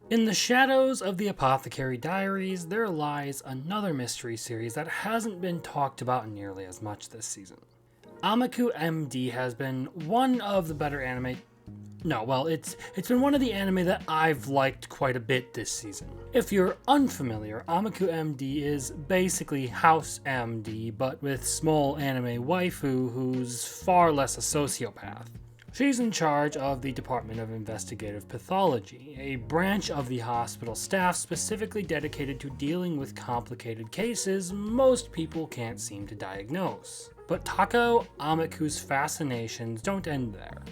In the shadows of the Apothecary Diaries, there lies another mystery series that hasn't been talked about nearly as much this season. Amaku MD has been one of the better anime. No, well, it's been one of the anime that I've liked quite a bit this season. If you're unfamiliar, Amaku MD is basically House MD, but with small anime waifu who's far less a sociopath. She's in charge of the Department of Investigative Pathology, a branch of the hospital staff specifically dedicated to dealing with complicated cases most people can't seem to diagnose. But Takao Amaku's fascinations don't end there.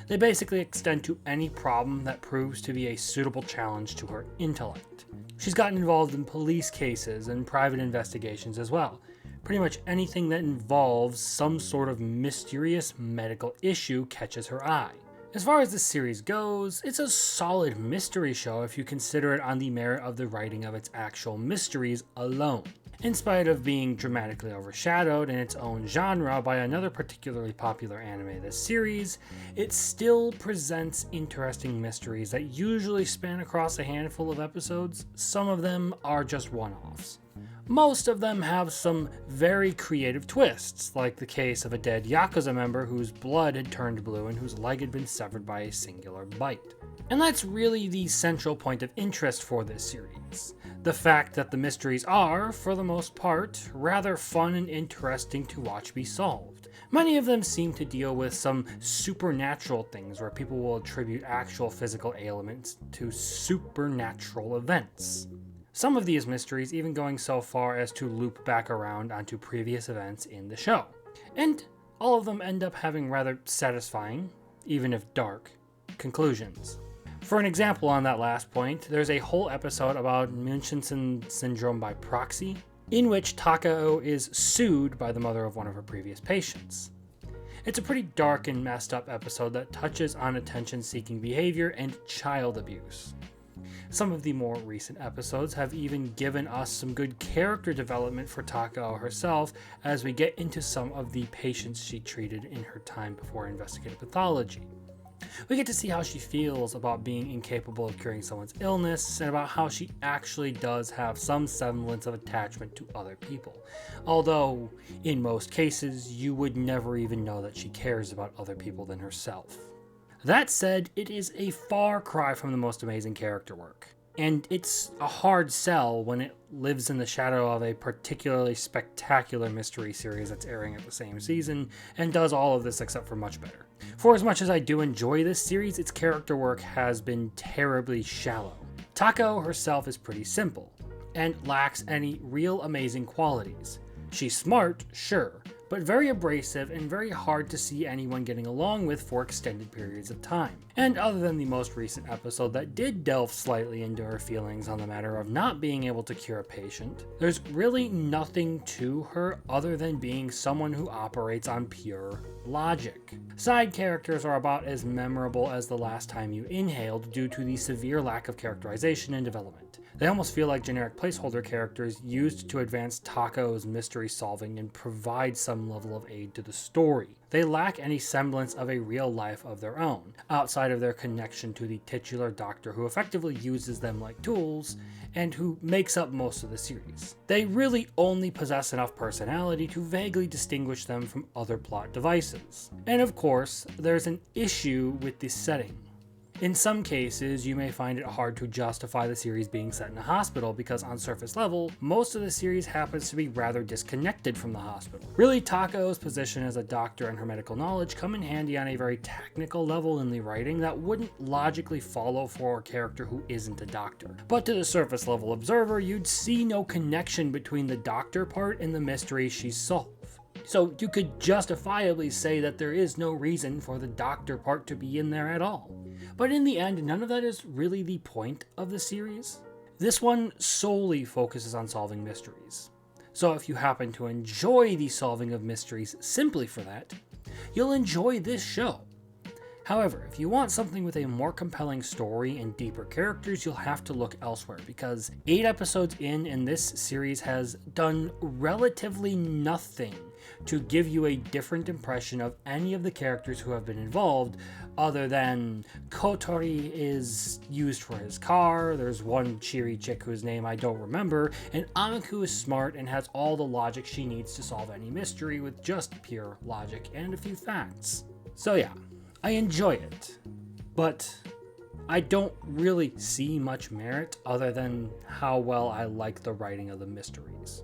They basically extend to any problem that proves to be a suitable challenge to her intellect. She's gotten involved in police cases and private investigations as well. Pretty much anything that involves some sort of mysterious medical issue catches her eye. As far as this series goes, it's a solid mystery show if you consider it on the merit of the writing of its actual mysteries alone. In spite of being dramatically overshadowed in its own genre by another particularly popular anime this series, it still presents interesting mysteries that usually span across a handful of episodes. Some of them are just one-offs. Most of them have some very creative twists, like the case of a dead Yakuza member whose blood had turned blue and whose leg had been severed by a singular bite. And that's really the central point of interest for this series. The fact that the mysteries are, for the most part, rather fun and interesting to watch be solved. Many of them seem to deal with some supernatural things where people will attribute actual physical ailments to supernatural events. Some of these mysteries even going so far as to loop back around onto previous events in the show. And all of them end up having rather satisfying, even if dark, conclusions. For an example on that last point, there's a whole episode about Munchausen syndrome by proxy, in which Takao is sued by the mother of one of her previous patients. It's a pretty dark and messed up episode that touches on attention-seeking behavior and child abuse. Some of the more recent episodes have even given us some good character development for Takao herself as we get into some of the patients she treated in her time before investigative pathology. We get to see how she feels about being incapable of curing someone's illness and about how she actually does have some semblance of attachment to other people. Although, in most cases, you would never even know that she cares about other people than herself. That said, it is a far cry from the most amazing character work, and it's a hard sell when it lives in the shadow of a particularly spectacular mystery series that's airing at the same season, and does all of this except for much better. For as much as I do enjoy this series, its character work has been terribly shallow. Takao herself is pretty simple, and lacks any real amazing qualities. She's smart, sure, but very abrasive and very hard to see anyone getting along with for extended periods of time. And other than the most recent episode that did delve slightly into her feelings on the matter of not being able to cure a patient, there's really nothing to her other than being someone who operates on pure logic. Side characters are about as memorable as the last time you inhaled due to the severe lack of characterization and development. They almost feel like generic placeholder characters used to advance Takao's mystery solving and provide some level of aid to the story. They lack any semblance of a real life of their own, outside of their connection to the titular doctor who effectively uses them like tools, and who makes up most of the series. They really only possess enough personality to vaguely distinguish them from other plot devices. And of course, there's an issue with the setting. In some cases, you may find it hard to justify the series being set in a hospital because on surface level, most of the series happens to be rather disconnected from the hospital. Really, Takao's position as a doctor and her medical knowledge come in handy on a very technical level in the writing that wouldn't logically follow for a character who isn't a doctor. But to the surface level observer, you'd see no connection between the doctor part and the mystery she solved. So you could justifiably say that there is no reason for the doctor part to be in there at all. But in the end, none of that is really the point of the series. This one solely focuses on solving mysteries. So if you happen to enjoy the solving of mysteries simply for that, you'll enjoy this show. However, if you want something with a more compelling story and deeper characters, you'll have to look elsewhere, because 8 episodes in and this series has done relatively nothing to give you a different impression of any of the characters who have been involved, other than Kotori is used for his car, there's one cheery chick whose name I don't remember, and Amaku is smart and has all the logic she needs to solve any mystery with just pure logic and a few facts. So yeah, I enjoy it, but I don't really see much merit other than how well I like the writing of the mysteries.